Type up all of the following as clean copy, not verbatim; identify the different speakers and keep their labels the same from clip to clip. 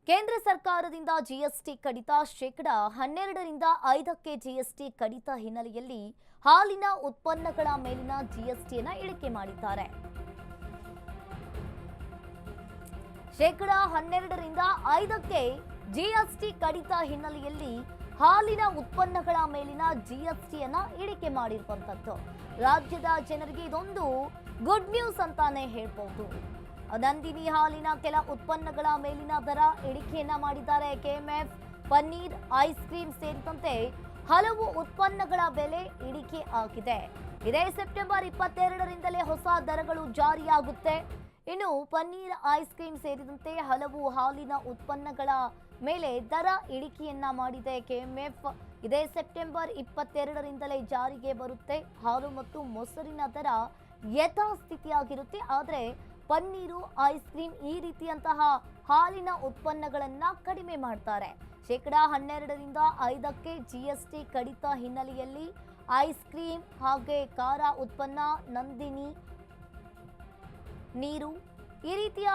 Speaker 1: ಕೇಂದ್ರ ಸರ್ಕಾರದಿಂದ ಜಿಎಸ್ಟಿ ಕಡಿತ ಶೇಕಡಾ 12ರಿಂದ 5ಕ್ಕೆ ಜಿಎಸ್ಟಿ ಕಡಿತ ಹಿನ್ನೆಲೆಯಲ್ಲಿ ಹಾಲಿನ ಉತ್ಪನ್ನಗಳ ಮೇಲಿನ ಜಿಎಸ್ಟಿಯನ್ನು ಇಳಿಕೆ ಮಾಡಿದ್ದಾರೆ. ಶೇಕಡಾ 12ರಿಂದ 5ಕ್ಕೆ ಜಿಎಸ್ಟಿ ಕಡಿತ ಹಿನ್ನೆಲೆಯಲ್ಲಿ ಹಾಲಿನ ಉತ್ಪನ್ನಗಳ ಮೇಲಿನ ಜಿಎಸ್ಟಿಯನ್ನು ಇಳಿಕೆ ಮಾಡಿರುವಂತದ್ದು ರಾಜ್ಯದ ಜನರಿಗೆ ಇದೊಂದು ಗುಡ್ ನ್ಯೂಸ್ ಅಂತಾನೆ ಹೇಳ್ಬೋದು. ನಂದಿನಿ ಹಾಲಿನ ಕೆಲ ಉತ್ಪನ್ನಗಳ ಮೇಲಿನ ದರ ಇಳಿಕೆಯನ್ನ ಮಾಡಿದ್ದಾರೆ. ಕೆಎಂಎಫ್, ಪನ್ನೀರ್, ಐಸ್ ಕ್ರೀಮ್ ಸೇರಿದಂತೆ ಹಲವು ಉತ್ಪನ್ನಗಳ ಬೆಲೆ ಇಳಿಕೆ ಆಗಿದೆ. ಇದೇ ಸೆಪ್ಟೆಂಬರ್ 22ರಿಂದಲೇ ಹೊಸ ದರಗಳು ಜಾರಿಯಾಗುತ್ತೆ. ಇನ್ನು ಪನ್ನೀರ್, ಐಸ್ ಕ್ರೀಮ್ ಸೇರಿದಂತೆ ಹಲವು ಹಾಲಿನ ಉತ್ಪನ್ನಗಳ ಮೇಲೆ ದರ ಇಳಿಕೆಯನ್ನ ಮಾಡಿದೆ ಕೆಎಂಎಫ್. ಇದೇ ಸೆಪ್ಟೆಂಬರ್ 22ರಿಂದಲೇ ಜಾರಿಗೆ ಬರುತ್ತೆ. ಹಾಲು ಮತ್ತು ಮೊಸರಿನ ದರ ಯಥಾಸ್ಥಿತಿಯಾಗಿರುತ್ತೆ. ಆದರೆ ಪನ್ನೀರು, ಐಸ್ ಕ್ರೀಮ್ ಈ ರೀತಿಯಂತಹ ಹಾಲಿನ ಉತ್ಪನ್ನಗಳನ್ನ ಕಡಿಮೆ ಮಾಡ್ತಾರೆ. ಶೇಕಡಾ 12ರಿಂದ 5ಕ್ಕೆ ಜಿಎಸ್ಟಿ ಕಡಿತ ಹಿನ್ನೆಲೆಯಲ್ಲಿ ಐಸ್ ಕ್ರೀಮ್ ಹಾಗೆ ಖಾರ ಉತ್ಪನ್ನ, ನಂದಿನಿ, ನೀರು ಈ ರೀತಿಯ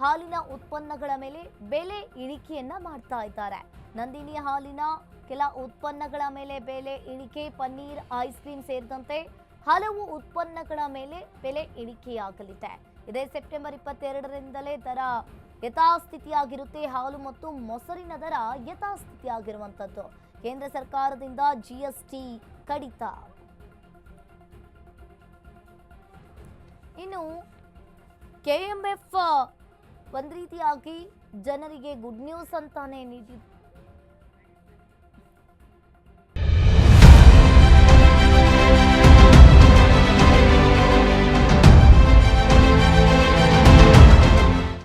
Speaker 1: ಹಾಲಿನ ಉತ್ಪನ್ನಗಳ ಮೇಲೆ ಬೆಲೆ ಇಳಿಕೆಯನ್ನ ಮಾಡ್ತಾ ಇದ್ದಾರೆ. ನಂದಿನಿ ಹಾಲಿನ ಕೆಲ ಉತ್ಪನ್ನಗಳ ಮೇಲೆ ಬೆಲೆ ಇಳಿಕೆ, ಪನ್ನೀರ್, ಐಸ್ ಕ್ರೀಮ್ ಸೇರಿದಂತೆ ಹಲವು ಉತ್ಪನ್ನಗಳ ಮೇಲೆ ಬೆಲೆ ಇಳಿಕೆಯಾಗಲಿದೆ. ಇದೇ ಸೆಪ್ಟೆಂಬರ್ 22ರಿಂದಲೇ ದರ ಯಥಾಸ್ಥಿತಿಯಾಗಿರುತ್ತೆ. ಹಾಲು ಮತ್ತು ಮೊಸರಿನ ದರ ಯಥಾಸ್ಥಿತಿಯಾಗಿರುವಂಥದ್ದು. ಕೇಂದ್ರ ಸರ್ಕಾರದಿಂದ ಜಿಎಸ್ಟಿ ಕಡಿತ. ಇನ್ನು ಕೆಎಂಎಫ್ ಒಂದು ರೀತಿಯಾಗಿ ಜನರಿಗೆ ಗುಡ್ ನ್ಯೂಸ್ ಅಂತಾನೆ